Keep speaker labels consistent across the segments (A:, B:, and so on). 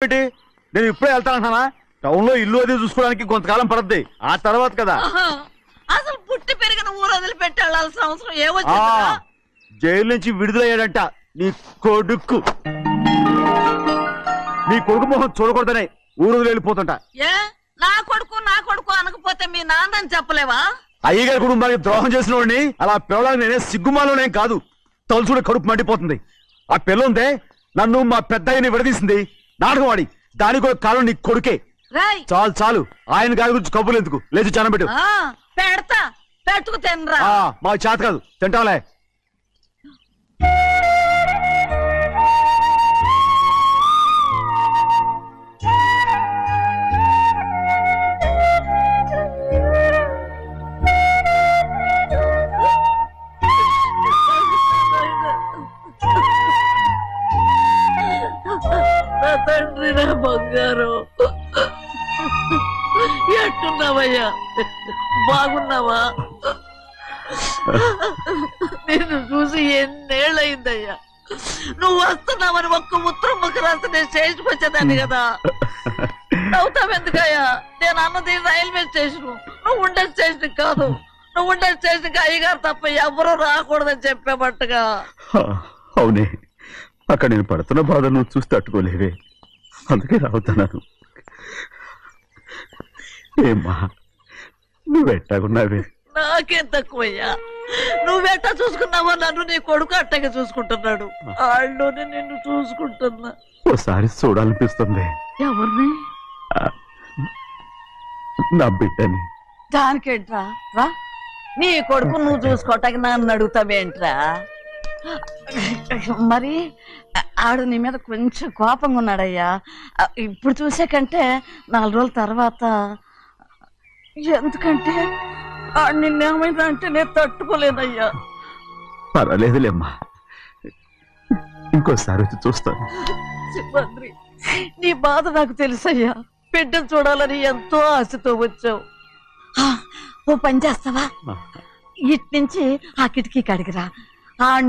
A: నేను ఇప్పుడే వెళ్తానంటున్నా. టౌన్ లో ఇల్లు అది చూసుకోవడానికి కొంతకాలం పడద్ది, ఆ తర్వాత కదా.
B: అసలు పుట్టి పెరిగిన ఊరు వదిలిపెట్టి వెళ్ళాల్సిన అవసరం ఏమొచ్చింది?
A: జైలు నుంచి విడుదలయ్యాడంట నీ కొడుకు. నీ కొడుకు మొహం చూడకూడదనే ఊరు వదిలి వెళ్ళిపోతుంటా.
B: ఏ నా కొడుకు అనకపోతే మీ నాన్నని చెప్పలేవా?
A: అయ్యగారి కుటుంబానికి ద్రోహం చేసిన వాడిని అలా పిల్లలని నేనే సిగ్గుమాలోనేం కాదు, తలుచుకుంటే కడుపు మండిపోతుంది. ఆ పిల్లందే నన్ను మా పెద్దయ్యని విడదీసింది, నాటకం వాడి. దానికి కూడా కాలం నీ కొడుకే. చాలు చాలు, ఆయన గారి గురించి కబుర్లు ఎందుకు, లేచి జనం పెట్టు.
B: పెడతా, పెట్టుకు తినరా.
A: మా చేత కాదు, తింటాలే.
B: తండ్రి నా బంగారు, ఎట్టున్నావయ్యా? బాగున్నావా? నిన్ను చూసి ఎన్నేళ్ళయిందయ్యా. నువ్వు వస్తున్నావని ఒక్క ఉత్తరం ముక్క రాస్తే నేను స్టేషన్కి వచ్చేదాన్ని కదా. నవ్వుతావెందుకయ్యా? నేను అన్నది రైల్వే స్టేషన్, నువ్వు ఉండే స్టేషన్ కాదు. నువ్వు ఉండే స్టేషన్కి అయ్యగారు తప్ప ఎవరూ రాకూడదని చెప్పేమట్టుగా.
A: అవునే, అక్కడ నేను పడుతున్న బాధలు నువ్వు చూసి తట్టుకోలేవే, అందుకే రావుతున్నాను. ఏమ్మా నువ్వెట్టాగున్నావే?
B: నాకేం తక్కువయ్యా, నువ్వెట్టా చూసుకున్నావో నన్ను నీ కొడుకు అట్టగా చూసుకుంటున్నాడు. ఆళ్ళలోనే నిన్ను చూసుకుంటున్నా.
A: ఓసారి చూడాలనిపిస్తుంది.
B: ఎవరిని?
A: నా బిడ్డని.
B: దానికేంట్రా, రా. నీ కొడుకు నువ్వు చూసుకోవటానికి నన్ను అడుగుతావేంట్రా? మరి ఆడు నీ మీద కొంచెం కోపంగా ఉన్నాడయ్యా. ఇప్పుడు చూసే కంటే 4 రోజుల తర్వాత. ఎందుకంటే ఆడు నిన్నేమైనా అంటే నేను తట్టుకోలేదయ్యా.
A: పర్వాలేదులేమ్మా, ఇంకోసారి వచ్చి చూస్తాను.
B: సింహాద్రి, నీ బాధ నాకు తెలుసయ్యా. బిడ్డను చూడాలని ఎంతో ఆశతో వచ్చావు. ఓ పని చేస్తావా? ఇటు నుంచి ఆ కిటికీ కడిగిరా.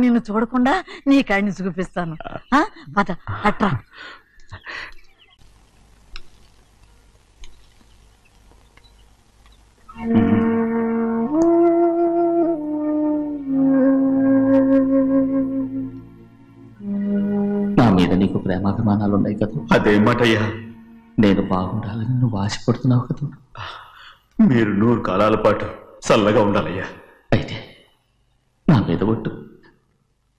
B: నిన్ను చూడకుండా నీ కాడిని చూపిస్తాను. పద అట్రా.
C: నా మీద నీకు ప్రేమాభిమానాలు ఉన్నాయి కదా.
A: అదేమాటయ్యా?
C: నేను బాగుండాలని నువ్వు ఆశపడుతున్నావు కదా.
A: మీరు 100 కాలాల పాటు చల్లగా ఉండాలయ్యా.
C: అయితే నా మీద ఒట్టు,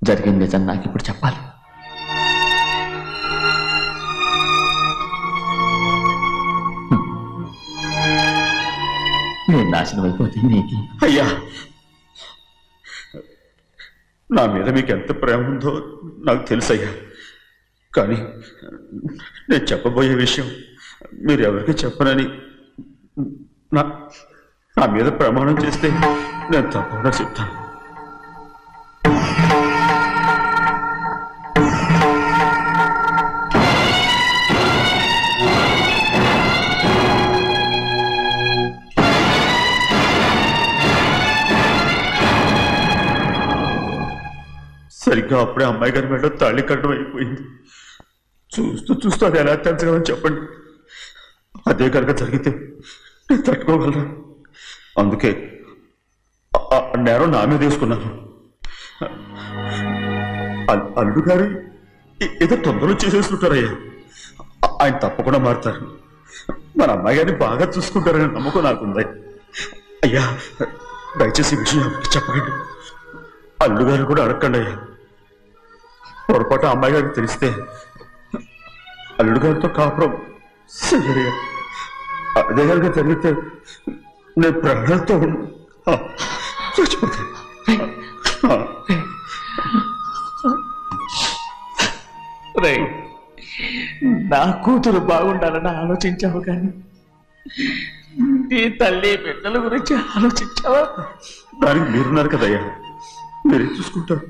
C: జరిగింది నిజం నాకు ఇప్పుడు చెప్పాలి. నేను నాశనం అయిపోతే నీకు.
A: అయ్యా, నా మీద మీకు ఎంత ప్రేమ ఉందో నాకు తెలుసయ్యా. కానీ నేను చెప్పబోయే విషయం మీరు ఎవరికి చెప్పనని నా మీద ప్రమాణం చేస్తే నేను తప్పకుండా చెప్తాను. సరిగ్గా అప్పుడే అమ్మాయి గారి మెడలో తాళి కట్టడం అయిపోయింది. చూస్తూ చూస్తూ అది ఎలా తెంచగలని చెప్పండి. అదే కనుక జరిగితే నేను తట్టుకోగలరా? అందుకే నేరం నా మీద వేసుకున్నాను. అల్లుడు గారు ఏదో తొందరలో చేసేసుకుంటారయ్యా. ఆయన తప్పకుండా మారుతారు. మన అమ్మాయి గారిని బాగా చూసుకుంటారనే నమ్మకం నాకుంది. అయ్యా, దయచేసి ఈ విషయం చెప్పండి. అల్లుడు గారు కూడా అడగండి అయ్యా. పొరపాటు అమ్మాయి గారికి తెలిస్తే అల్లుడు గారితో కాపురం సరిగా అదే కనుక జరిగితే నేను ప్రాణాలతో చచ్చిపోతాను.
C: నా కూతురు బాగుండాలని ఆలోచించావు, కానీ నీ తల్లి బిడ్డల గురించి ఆలోచించావా?
A: దానికి మీరున్నారు కదయ్యా, మీరేం చూసుకుంటారు.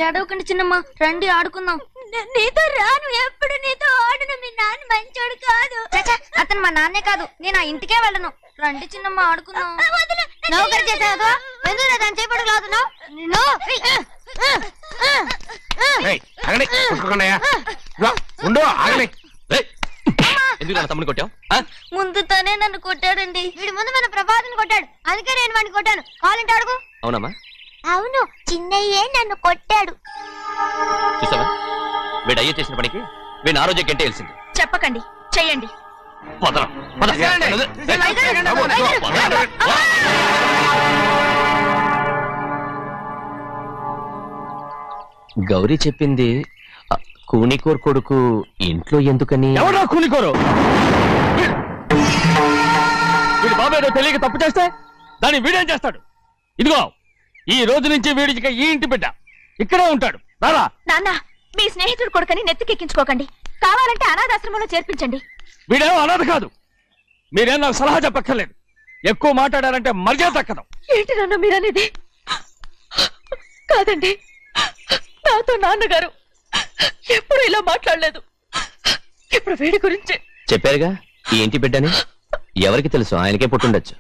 D: ఏడవకండి చిన్నమ్మ, రండి ఆడుకుందాం. నీతో రాను, ఎప్పుడు నీతో ఆడను. మీ నాన్న మంచోడు కాదు. అతను మా నాన్నే కాదు, నేను ఆ ఇంటికే వెళ్ళను. రండి చిన్నమ్మ ఆడుకున్నావు. నౌకరు చేసావు ఎందుకు దాని చేపడు కాదు
C: తమ్ముడు కొట్టావు?
D: ముందు తనే నన్ను కొట్టాడండి. వీడి ముందు మన ప్రభాతం కొట్టాడు, అందుకే నేను వాడిని కొట్టాను. కావాలంటే అడుగు.
C: అవునమ్మా?
D: అవును, చిన్నయ్యే నన్ను కొట్టాడు.
C: చూసావా, వీడు అయ్యే చేసిన పనికి వీడిని ఆ రోజే గంటేయాల్సింది.
D: చెప్పకండి, చెయ్యండి.
C: గౌరీ చెప్పింది కూనికోర్ కొడుకు ఇంట్లో ఎందుకని.
E: ఎవడా కూనికోరు? వీడి బాబాయ్ తెలియక తప్పు చేస్తే దాన్ని వీడేం చేస్తాడు? ఇదిగో, ఈ రోజు నుంచి వీడికి ఈ ఇంటి బిడ్డ ఇక్కడే ఉంటాడు. రారా.
D: నాన్న, మీ స్నేహితుడు కొడుకని నెత్తికెక్కించుకోకండి. కావాలంటే అనాథాశ్రమంలో చేర్పించండి.
E: వీడేమో అనాథ కాదు. మీరేం నాకు సలహా చెప్పక్కర్లేదు. ఎక్కువ మాట్లాడారంటే మర్యాద తక్కదు.
B: ఏంటి నాన్న మీరనేది? కాదండి, నాతో నాన్నగారు ఎప్పుడు ఇలా మాట్లాడలేదు. ఇప్పుడు వీడి గురించి
C: చెప్పారుగా ఈ ఇంటి బిడ్డని. ఎవరికి తెలుసు, ఆయనకే పుట్టుండొచ్చు.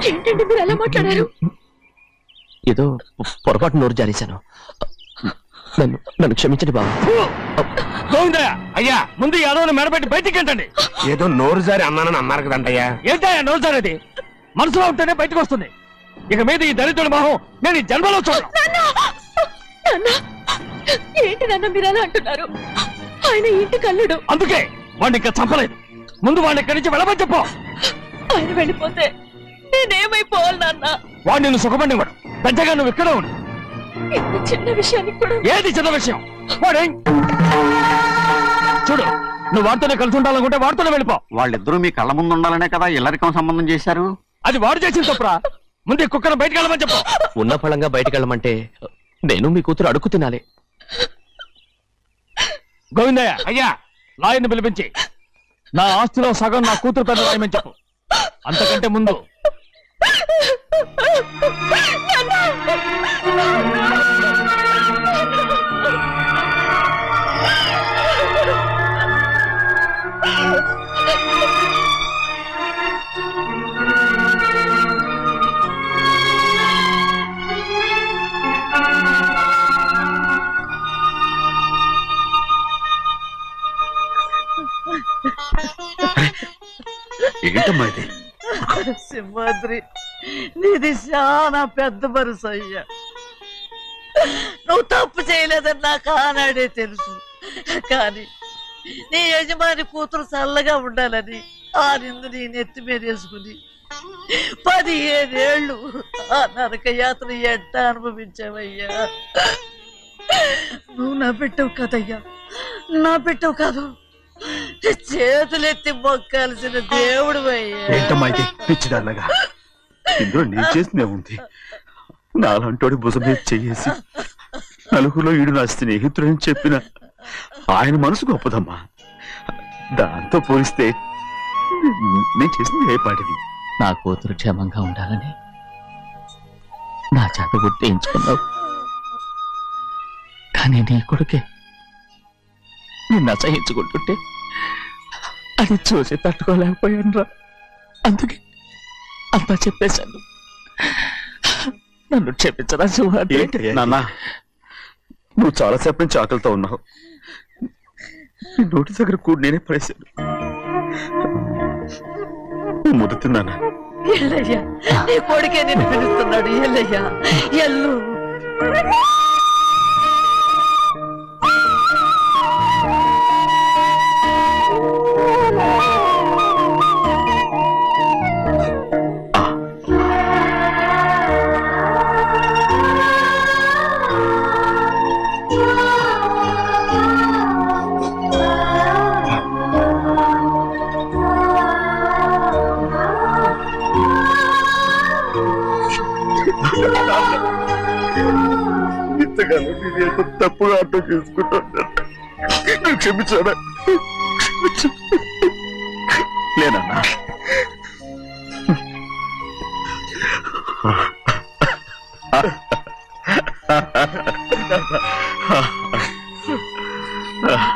B: ఏంటండి మీరు ఎలా మాట్లాడారు?
C: ఏదో పొరపాటు నోరు జారేశాను. నన్ను క్షమించండి బాబు.
E: గోవిందయ్య, అయ్యా ముందు ఈ అడవును మెడబెట్టి బయటికి ఏంటండి?
F: ఏదో నోరు జారి అన్నానని అన్నారు కదంటయ్యా.
E: ఏంటయ్యా నోరు జారేది? మనసులో ఉంటేనే బయటకు వస్తుంది. ఇక మీద ఈ దరిద్రుడి మొహం నేను ఈ జన్మలో చూడను.
B: ఏంటి నాన్న మీరు అలా అంటున్నారు? ఆయన ఇంటి కల్లుడు.
E: అందుకే వాడిని ఇంకా చంపలేదు. ముందు వాడిని ఇక్కడి నుంచి వెళ్ళమని చెప్పు.
B: ఆయన వెళ్ళిపోతే నేనేమైపోవాలి నాన్న?
E: వాడు నిన్ను సుఖపడివాడు. పెద్దగా నువ్వు ఇక్కడే ఉండు.
B: ఇంత చిన్న విషయానికి కూడా.
E: ఏది చిన్న విషయం? వాడే చూడు, నువ్వు వాడితోనే కలిసి ఉండాలనుకుంటే వాడితోనే వెళ్ళిపో.
A: వాళ్ళిద్దరూ మీ కళ్ళ ముందు ఉండాలనే కదా ఇల్లరికం సంబంధం చేశారు.
E: అది వాడు చేసిన తప్పురా. ముందు ఈ కుక్కను బయటకు వెళ్ళమని చెప్పు.
C: ఉన్న ఫలంగా బయటకు వెళ్ళమంటే నేను మీ కూతురు అడుగు తినాలి.
E: గోవిందయ్య, అయ్యా లాయర్ని పిలిపించి నా ఆస్తిలో సగం నా కూతురు పెద్ద రాయమని చెప్పు. అంతకంటే ముందు
A: ఏంటమ్మా ఇది?
B: సింహాద్రి, నీది చాలా పెద్ద మనసు అయ్యా. నువ్వు తప్పు చేయలేదని నాకు ఆనాడే తెలుసు. కానీ నీ యజమాని కూతురు చల్లగా ఉండాలని ఆ నిందు నీ నెత్తి మీద వేసుకుని 15 ఏళ్ళు ఆ నరక యాత్ర ఎట్ట అనుభవించావయ్యా. నువ్వు నా పెట్టవు కదయ్యా, నా పెట్టవు కాదు, చేతులెత్తి మొక్కాల్సిన దేవుడు అయ్యా.
A: ఏంటమ్మా ఇది పిచ్చిదాన్నగా? ఇందులో నేను చేసినే ఉంది. నాలంటోడి భుజం మీద చెయ్యేసి నలుగురిలో ఈడు నా స్నేహితుడని చెప్పిన ఆయన మనసు గొప్పదమ్మా. దాంతో పోలిస్తే నేను చేసింది ఏ పాటిది?
C: నా కూతురు క్షేమంగా ఉండాలని నా చేత గుర్తించుకున్నావు. కానీ నీ కొడుకే నిన్ను అసహించుకుంటుంటే అది చూసి తట్టుకోలేకపోయాను రా. అందుకే అంతా చెప్పేశాను. నన్ను క్షమించరా సింహాద్రి.
A: నాన్న, నువ్వు చాలాసేపు నుంచి ఆకలితో ఉన్నావు. నీ నోటి దగ్గర కూడా నేనే పడేశాను. ముద్దు తిన్నానా?
B: ఎల్లయ్యా, నీ కొడుకే నిన్ను పిలుస్తున్నాడు. ఎల్లయ్యా, ఎల్లు.
A: ఇంతకాలం నేను తప్పుగా అర్థం చేసుకుంటాను. క్షమించాడా? లేనన్నా, ఆ